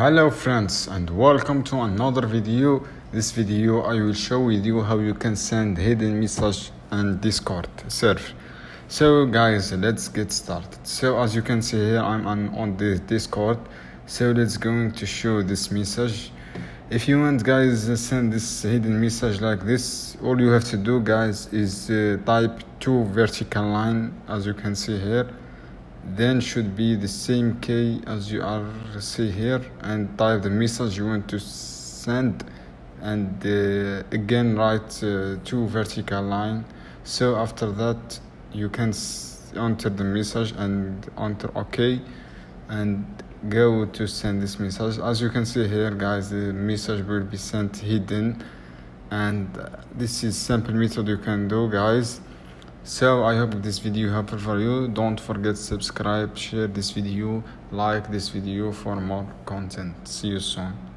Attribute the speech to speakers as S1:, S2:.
S1: Hello friends and welcome to another video. This video I will show with you how you can send hidden message and Discord server. So guys, let's get started. So as you can see here, I'm on the Discord. So let's going to show this message. If you want guys send this hidden message like this, all you have to do guys is type 2 vertical line as you can see here. Then should be the same key as you are see here, and type the message you want to send, and again write 2 vertical line. So after that you can enter the message and enter OK and go to send this message. As you can see here guys, the message will be sent hidden, and this is simple method you can do guys. So I hope this video helpful for you. Don't forget to subscribe, share this video, like this video for more content. See you soon.